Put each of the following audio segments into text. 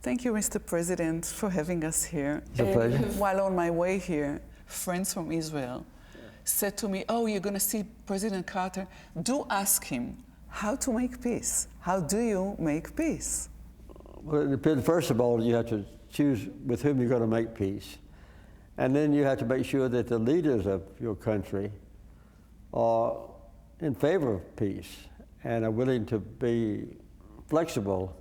Thank you, Mr. President, for having us here. It's a pleasure. While on my way here, friends from Israel said to me, oh, you're going to see President Carter. Do ask him how to make peace. How do you make peace? Well, it depends. First of all, you have to choose with whom you're going to make peace. And then you have to make sure that the leaders of your country are in favor of peace and are willing to be flexible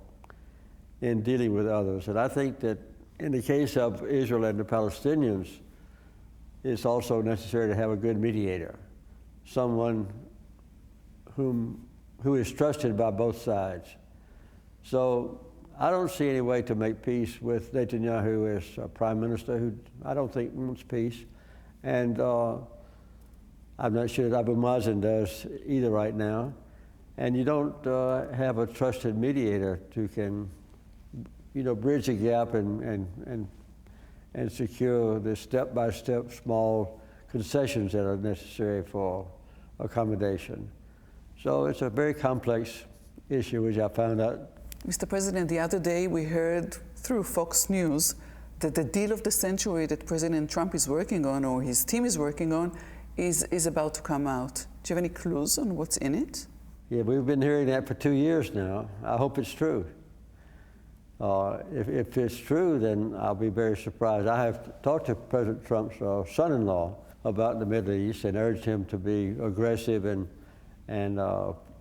in dealing with others. And I think that in the case of Israel and the Palestinians, it's also necessary to have a good mediator, someone who is trusted by both sides. So I don't see any way to make peace with Netanyahu as a prime minister who I don't think wants peace. And I'm not sure that Abu Mazen does either right now. And you don't have a trusted mediator who can, bridge the gap and secure the step-by-step small concessions that are necessary for accommodation. So it's a very complex issue, which I found out. Mr. President, the other day we heard through Fox News that the deal of the century that President Trump is working on, or his team is working on, is about to come out. Do you have any clues on what's in it? Yeah, we've been hearing that for 2 years now. I hope it's true. If it's true, then I'll be very surprised. I have talked to President Trump's son-in-law about the Middle East and urged him to be aggressive and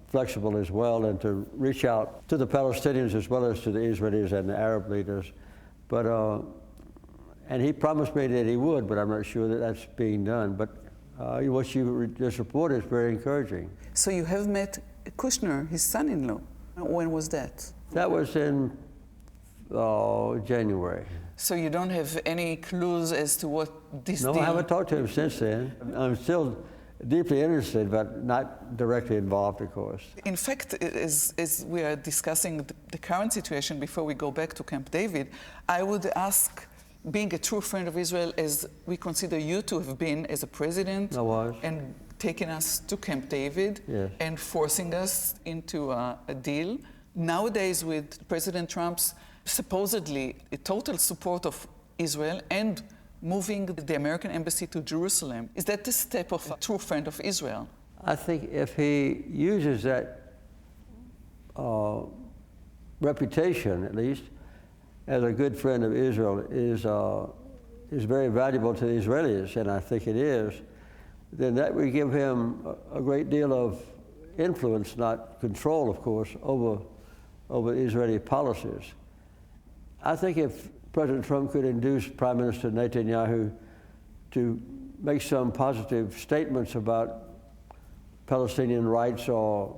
flexible as well, and to reach out to the Palestinians as well as to the Israelis and the Arab leaders. But and he promised me that he would, but I'm not sure that that's being done. But what you just reported is very encouraging. So you have met Kushner, his son-in-law. When was that? That was in January. So you don't have any clues as to what this deal... No, I haven't talked to him since then. I'm still deeply interested, but not directly involved, of course. In fact, as we are discussing the current situation before we go back to Camp David, I would ask, being a true friend of Israel, as we consider you to have been as a president, and taking us to Camp David, yes, and forcing us into a deal. Nowadays, with President Trump's supposedly a total support of Israel and moving the American embassy to Jerusalem, is that the step of a true friend of Israel? I think if he uses that reputation, at least, as a good friend of Israel is very valuable to the Israelis, and I think it is, then that would give him a great deal of influence, not control, of course, over Israeli policies. I think if President Trump could induce Prime Minister Netanyahu to make some positive statements about Palestinian rights, or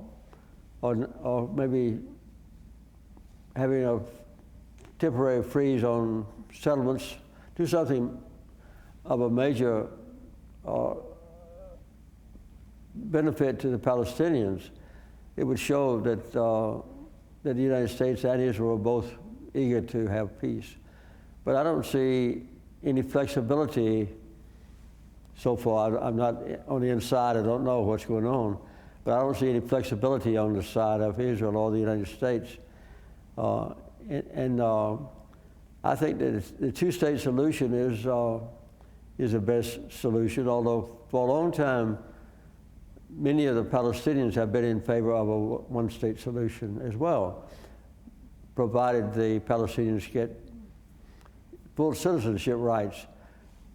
maybe having a temporary freeze on settlements, do something of a major benefit to the Palestinians, it would show that the United States and Israel are both eager to have peace. But I don't see any flexibility so far. I'm not on the inside, I don't know what's going on, but I don't see any flexibility on the side of Israel or the United States. I think that the two-state solution is the best solution, although for a long time, many of the Palestinians have been in favor of a one-state solution as well, provided the Palestinians get full citizenship rights,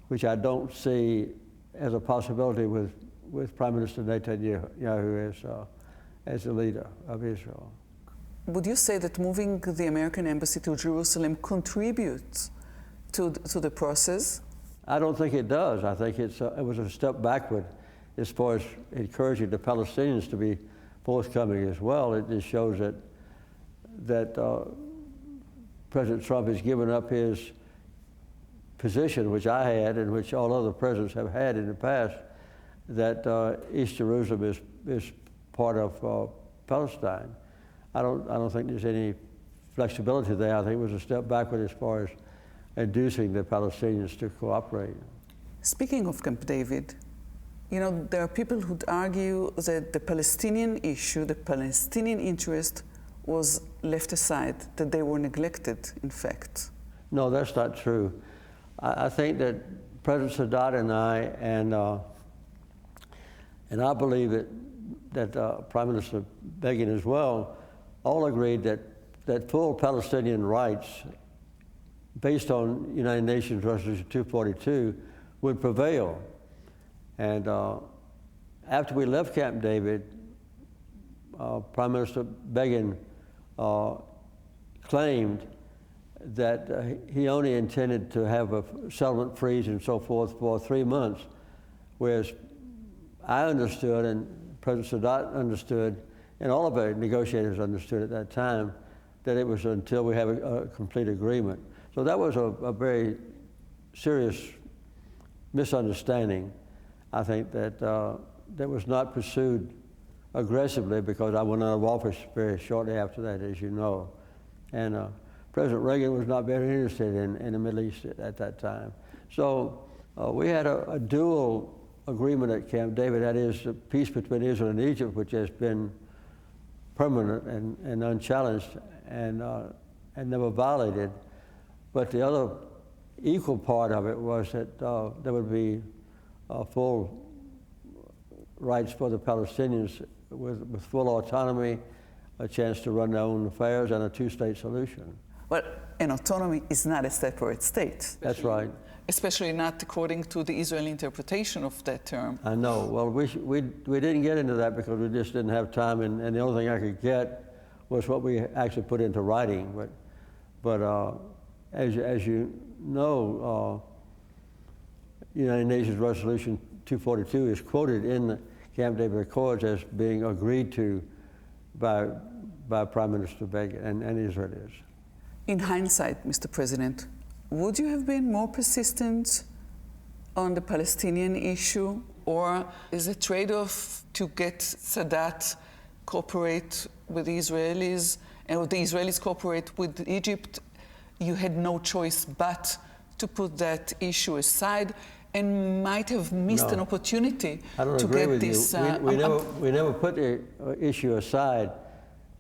which I don't see as a possibility with Prime Minister Netanyahu as the leader of Israel. Would you say that moving the American embassy to Jerusalem contributes to the process? I don't think it does. I think it was a step backward as far as encouraging the Palestinians to be forthcoming as well. It just shows that President Trump has given up his position, which I had and which all other presidents have had in the past, that East Jerusalem is part of Palestine. I don't think there's any flexibility there. I think it was a step backward as far as inducing the Palestinians to cooperate. Speaking of Camp David, there are people who'd argue that the Palestinian issue, the Palestinian interest, was left aside, that they were neglected, in fact? No, that's not true. I think that President Sadat and I, and I believe that Prime Minister Begin as well, all agreed that full Palestinian rights, based on United Nations Resolution 242, would prevail. And after we left Camp David, Prime Minister Begin claimed that he only intended to have a settlement freeze and so forth for 3 months, whereas I understood, and President Sadat understood, and all of our negotiators understood at that time, that it was until we have a complete agreement. So that was a very serious misunderstanding. I think that that was not pursued aggressively, because I went out of office very shortly after that, as you know. And President Reagan was not very interested in the Middle East at that time. So we had a dual agreement at Camp David, that is, the peace between Israel and Egypt, which has been permanent and unchallenged and never violated. But the other equal part of it was that there would be full rights for the Palestinians with full autonomy, a chance to run their own affairs, and a two-state solution. But an autonomy is not a separate state. That's right. Especially not according to the Israeli interpretation of that term. I know. Well, we didn't get into that because we just didn't have time, and the only thing I could get was what we actually put into writing. But as you know, United Nations Resolution 242 is quoted in the Camp David Accords as being agreed to by Prime Minister Begin and Israelis. In hindsight, Mr. President, would you have been more persistent on the Palestinian issue, or is a trade-off to get Sadat cooperate with the Israelis, and the Israelis cooperate with Egypt? You had no choice but to put that issue aside, and might have missed an opportunity to get this. We never put the issue aside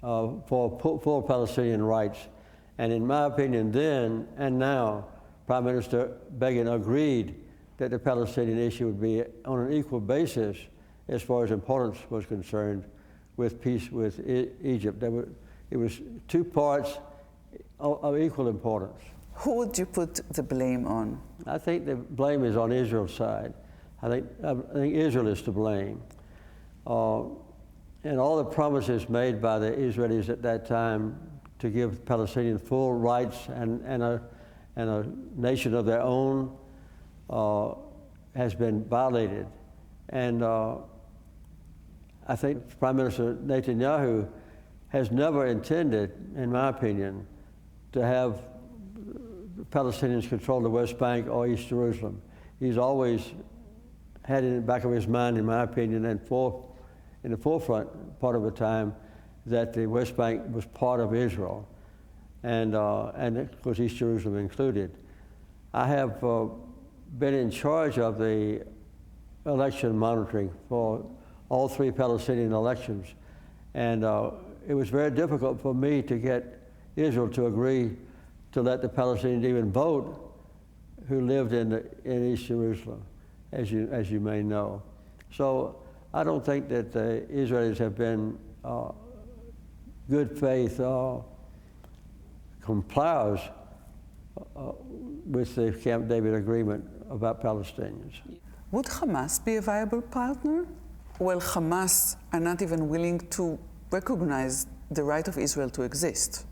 for full Palestinian rights. And in my opinion then and now, Prime Minister Begin agreed that the Palestinian issue would be on an equal basis as far as importance was concerned with peace with Egypt. It was two parts of equal importance. Who would you put the blame on? I think the blame is on Israel's side. I think Israel is to blame. And all the promises made by the Israelis at that time to give Palestinians full rights and a nation of their own has been violated. And I think Prime Minister Netanyahu has never intended, in my opinion, to have Palestinians control the West Bank or East Jerusalem. He's always had in the back of his mind, in my opinion, and in the forefront part of the time, that the West Bank was part of Israel, and of course East Jerusalem included. I have been in charge of the election monitoring for all three Palestinian elections, and it was very difficult for me to get Israel to agree to let the Palestinians even vote who lived in East Jerusalem, as you may know. So I don't think that the Israelis have been good faith compliers with the Camp David agreement about Palestinians. Would Hamas be a viable partner? Well, Hamas are not even willing to recognize the right of Israel to exist.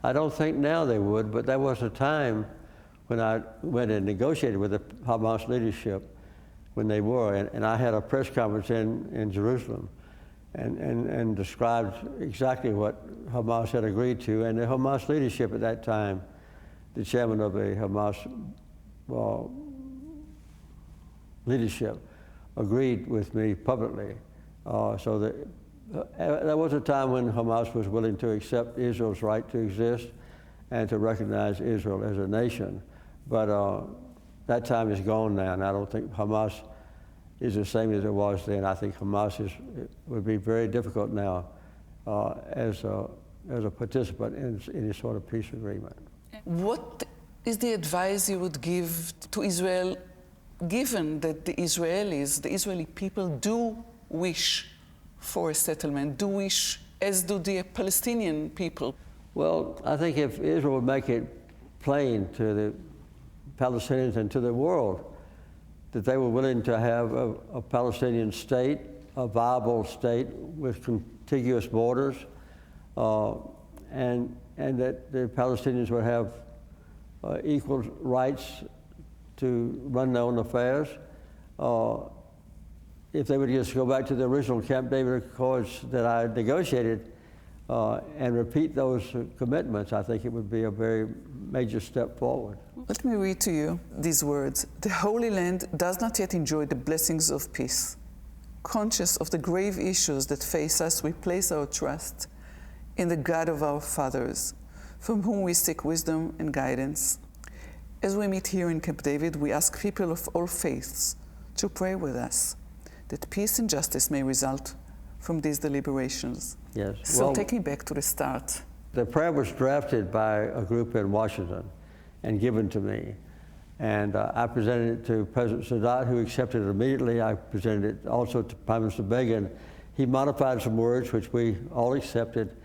I don't think now they would, but there was a time when I went and negotiated with the Hamas leadership when they were, and I had a press conference in Jerusalem and described exactly what Hamas had agreed to, and the Hamas leadership at that time, the chairman of the Hamas leadership, agreed with me publicly. So that there was a time when Hamas was willing to accept Israel's right to exist and to recognize Israel as a nation. But that time is gone now, and I don't think Hamas is the same as it was then. I think Hamas would be very difficult now as as a participant in any sort of peace agreement. What is the advice you would give to Israel, given that the Israelis, the Israeli people, do wish for a settlement, do wish, as do the Palestinian people? Well, I think if Israel would make it plain to the Palestinians and to the world that they were willing to have a Palestinian state, a viable state with contiguous borders, and that the Palestinians would have equal rights to run their own affairs. If they would just go back to the original Camp David Accords that I negotiated and repeat those commitments, I think it would be a very major step forward. Let me read to you these words. The Holy Land does not yet enjoy the blessings of peace. Conscious of the grave issues that face us, we place our trust in the God of our fathers, from whom we seek wisdom and guidance. As we meet here in Camp David, we ask people of all faiths to pray with us, that peace and justice may result from these deliberations. Yes. So take me back to the start. The prayer was drafted by a group in Washington and given to me. And I presented it to President Sadat, who accepted it immediately. I presented it also to Prime Minister Begin. He modified some words, which we all accepted,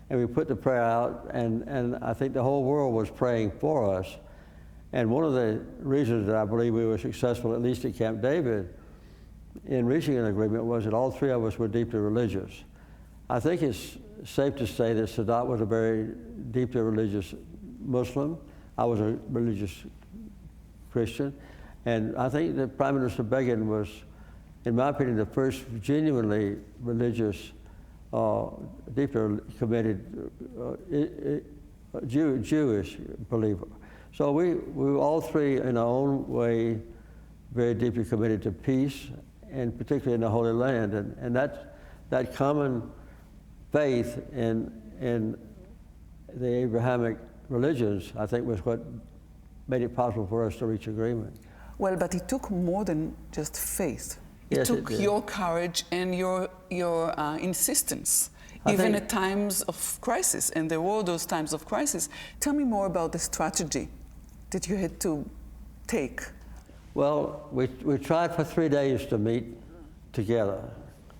and we put the prayer out, and I think the whole world was praying for us. And one of the reasons that I believe we were successful, at least at Camp David, in reaching an agreement was that all three of us were deeply religious. I think it's safe to say that Sadat was a very deeply religious Muslim. I was a religious Christian. And I think that Prime Minister Begin was, in my opinion, the first genuinely religious, deeply committed Jewish believer. So we were all three, in our own way, very deeply committed to peace, and particularly in the Holy Land. And that common faith in the Abrahamic religions, I think, was what made it possible for us to reach agreement. Well, but it took more than just faith. It Yes, took it did. your courage and your insistence, even at times of crisis, and there were those times of crisis. Tell me more about the strategy that you had to take. Well, we tried for 3 days to meet together,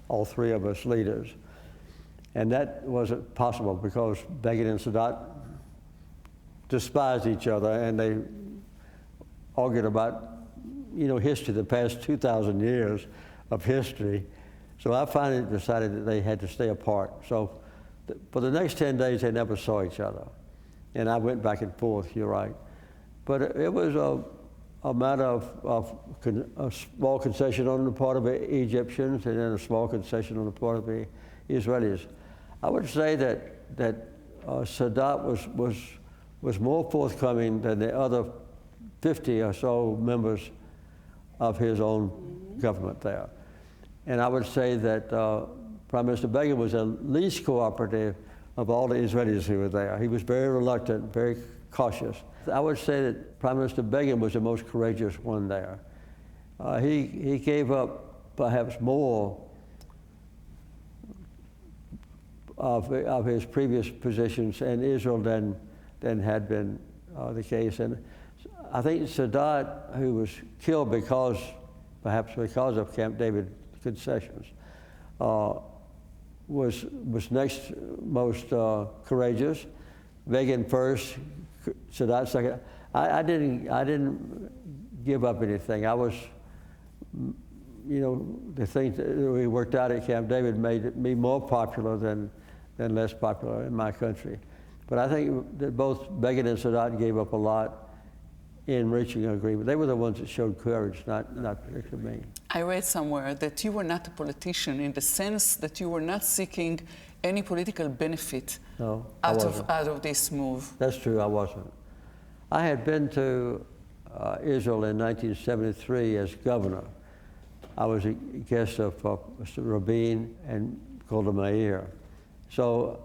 all three of us leaders. And that wasn't possible because Begin and Sadat despised each other, and they argued about, history, the past 2,000 years of history. So I finally decided that they had to stay apart. So for the next 10 days, they never saw each other. And I went back and forth, you're right. But it was a matter of a small concession on the part of the Egyptians and then a small concession on the part of the Israelis. I would say that Sadat was more forthcoming than the other 50 or so members of his own government there. And I would say that Prime Minister Begin was the least cooperative of all the Israelis who were there. He was very reluctant, very cautious. I would say that Prime Minister Begin was the most courageous one there. He gave up perhaps more of his previous positions in Israel than had been the case. And I think Sadat, who was killed perhaps because of Camp David concessions, was next most courageous. Begin first, Sadat second. I didn't give up anything. I was, the things that we worked out at Camp David made me more popular than less popular in my country. But I think that both Begin and Sadat gave up a lot in reaching an agreement. They were the ones that showed courage, not particularly me. I read somewhere that you were not a politician in the sense that you were not seeking any political benefit out of this move. That's true, I wasn't. I had been to Israel in 1973 as governor. I was a guest of Mr. Rabin and Golda Meir. So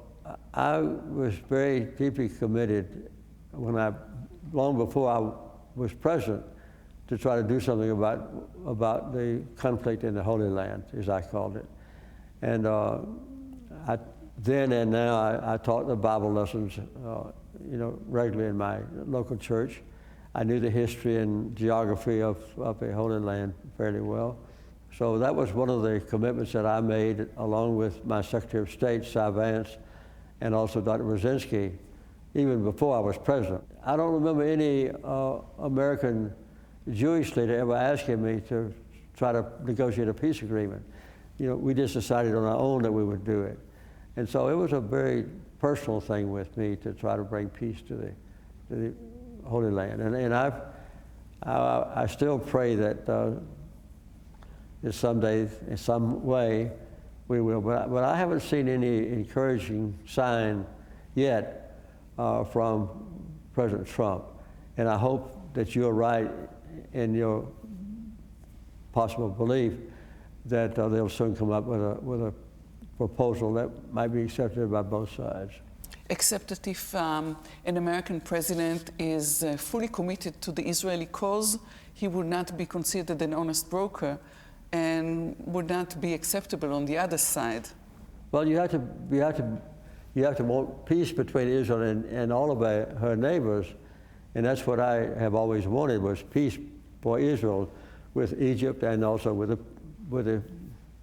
I was very deeply committed long before I was president, to try to do something about the conflict in the Holy Land, as I called it. And I then and now, I taught the Bible lessons, regularly in my local church. I knew the history and geography of the Holy Land fairly well. So that was one of the commitments that I made, along with my Secretary of State, Cy Vance, and also Dr. Brzezinski, even before I was president. I don't remember any American Jewish leader ever asking me to try to negotiate a peace agreement. We just decided on our own that we would do it. And so it was a very personal thing with me to try to bring peace to the Holy Land. And I still pray that someday, in some way, we will. But I haven't seen any encouraging sign yet from President Trump. And I hope that you're right in your possible belief that they'll soon come up with a proposal that might be accepted by both sides. Except that if an American president is fully committed to the Israeli cause, he would not be considered an honest broker and would not be acceptable on the other side. Well, you have to want peace between Israel and all of her neighbors, and that's what I have always wanted, was peace for Israel with Egypt and also with the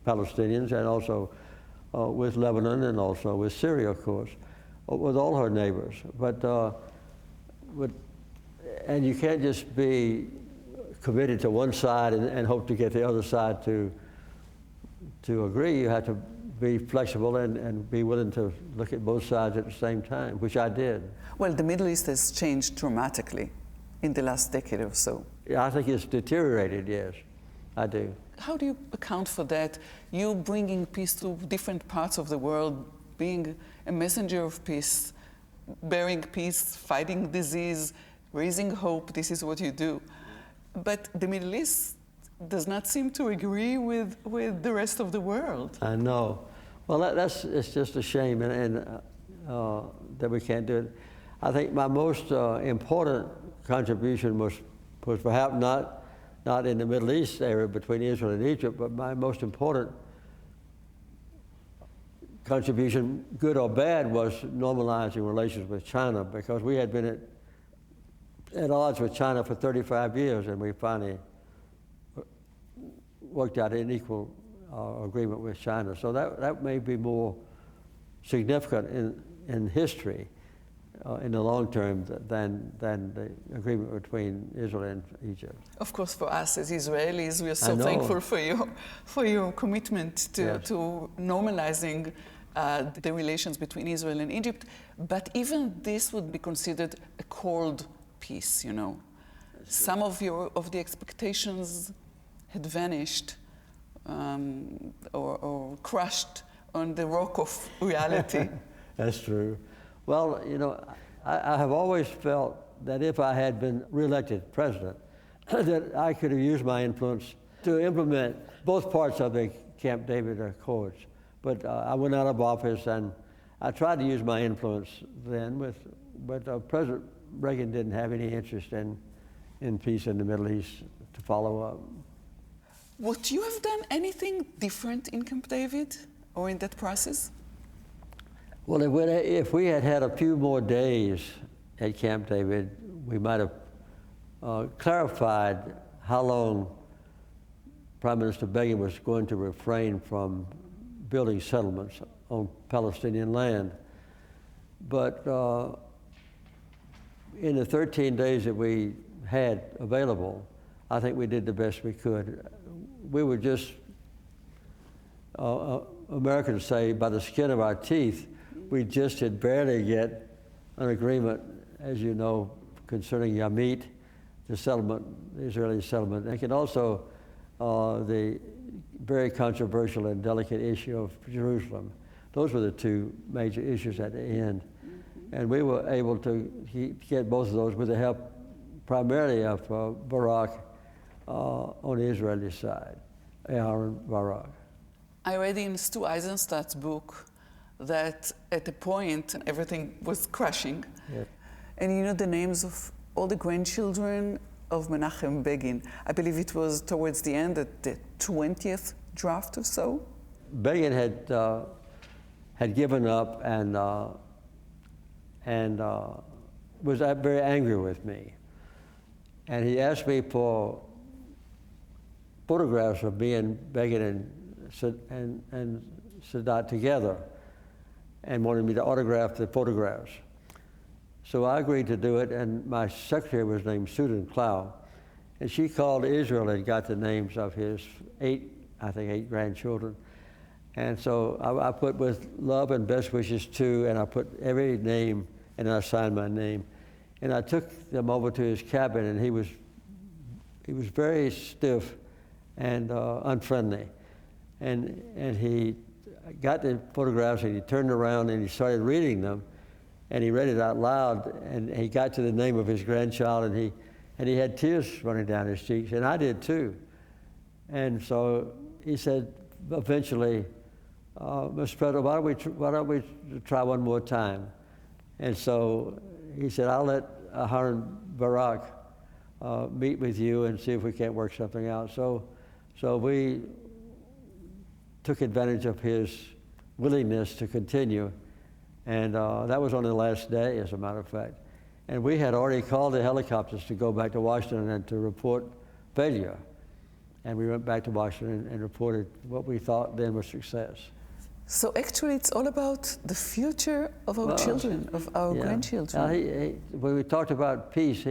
Palestinians, and also with Lebanon, and also with Syria, of course, with all her neighbors. And you can't just be committed to one side and hope to get the other side to agree. You have to be flexible and be willing to look at both sides at the same time, which I did. Well, the Middle East has changed dramatically in the last decade or so. I think it's deteriorated, yes, I do. How do you account for that? You bringing peace to different parts of the world, being a messenger of peace, bearing peace, fighting disease, raising hope, this is what you do. But the Middle East does not seem to agree with the rest of the world. I know. Well, it's just a shame and that we can't do it. I think my most important contribution was perhaps not in the Middle East area between Israel and Egypt, but my most important contribution, good or bad, was normalizing relations with China, because we had been at odds with China for 35 years, and we finally worked out an equal agreement with China. So that may be more significant in history in the long term than the agreement between Israel and Egypt. Of course, for us as Israelis, we are so thankful for your commitment to normalizing the relations between Israel and Egypt. But even this would be considered a cold peace, Some of the expectations had vanished or crushed on the rock of reality. That's true. Well, I have always felt that if I had been reelected president, that I could have used my influence to implement both parts of the Camp David Accords. But I went out of office, and I tried to use my influence then, but President Reagan didn't have any interest in peace in the Middle East to follow up. Would you have done anything different in Camp David or in that process? Well, if we had had a few more days at Camp David, we might have clarified how long Prime Minister Begin was going to refrain from building settlements on Palestinian land. But in the 13 days that we had available, I think we did the best we could. We were just, Americans say, by the skin of our teeth. We just did barely get an agreement, as you know, concerning Yamit, the settlement, the Israeli settlement. And also the very controversial and delicate issue of Jerusalem. Those were the two major issues at the end. And we were able to get both of those with the help primarily of Barak on the Israeli side, Aaron Barak. I read in Stu Eisenstadt's book that at a point everything was crashing. Yeah. And the names of all the grandchildren of Menachem Begin. I believe it was towards the end, at the 20th draft or so. Begin had given up and was very angry with me. And he asked me for photographs of me and Begin and Sadat together, and wanted me to autograph the photographs. So I agreed to do it, and my secretary was named Susan Clow, and she called Israel and got the names of his eight grandchildren. And so I put with love and best wishes to, and I put every name, and I signed my name. And I took them over to his cabin, and he was very stiff and unfriendly. And he got the photographs, and he turned around and he started reading them, and he read it out loud, and he got to the name of his grandchild, and he had tears running down his cheeks, and I did too. And so he said eventually, Mr. President, why don't we try one more time? And so he said, I'll let Harun Barak meet with you and see if we can't work something out. So we took advantage of his willingness to continue, and that was on the last day, as a matter of fact. And we had already called the helicopters to go back to Washington and to report failure. And we went back to Washington and reported what we thought then was success. So actually it's all about the future of our children, of our grandchildren. When we talked about peace,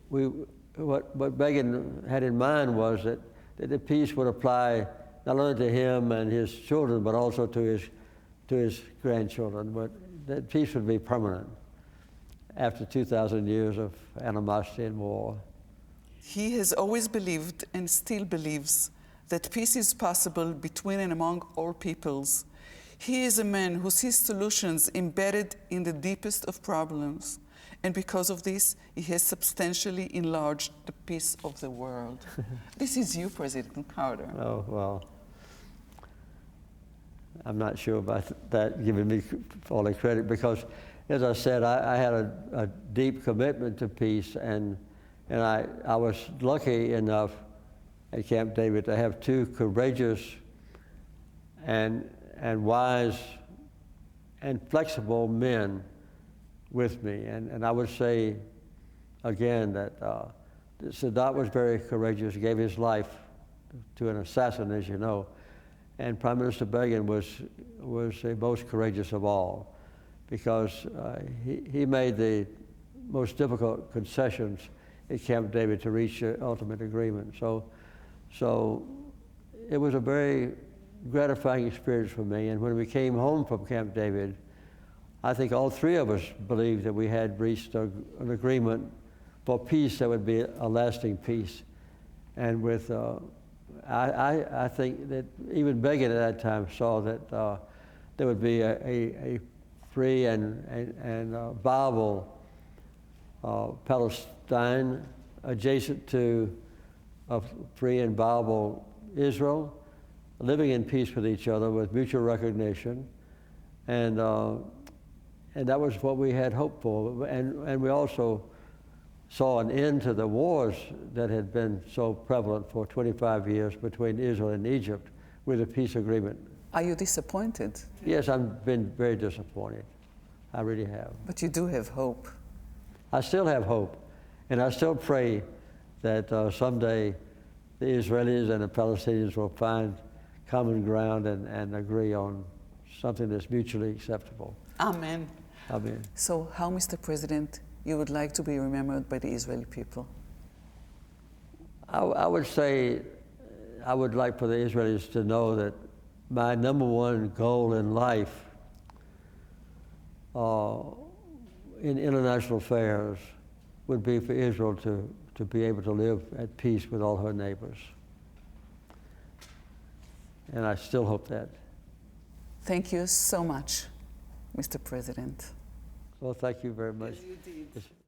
what Begin had in mind was that the peace would apply not only to him and his children, but also to his grandchildren. But that peace would be permanent after 2,000 years of animosity and war. He has always believed and still believes that peace is possible between and among all peoples. He is a man who sees solutions embedded in the deepest of problems. And because of this, he has substantially enlarged the peace of the world. This is you, President Carter. Oh, well, I'm not sure about that, giving me all the credit, because, as I said, I had a deep commitment to peace, and I was lucky enough at Camp David to have two courageous and wise and flexible men with me. And I would say, again, that Sadat was very courageous, gave his life to an assassin, as you know. And Prime Minister Begin was the most courageous of all, because he made the most difficult concessions at Camp David to reach the ultimate agreement. So it was a very gratifying experience for me. And when we came home from Camp David, I think all three of us believed that we had reached an agreement for peace that would be a lasting peace. And with, I think that even Begin at that time saw that there would be a free and viable Palestine adjacent to a free and viable Israel, living in peace with each other with mutual recognition. And that was what we had hoped for. And we also saw an end to the wars that had been so prevalent for 25 years between Israel and Egypt with a peace agreement. Are you disappointed? Yes, I've been very disappointed. I really have. But you do have hope. I still have hope, and I still pray that someday the Israelis and the Palestinians will find common ground and agree on something that's mutually acceptable. Amen. Amen. So how, Mr. President, you would like to be remembered by the Israeli people? I would say I would like for the Israelis to know that my number one goal in life in international affairs would be for Israel to be able to live at peace with all her neighbors. And I still hope that. Thank you so much, Mr. President. Well, thank you very much. Yes, you did.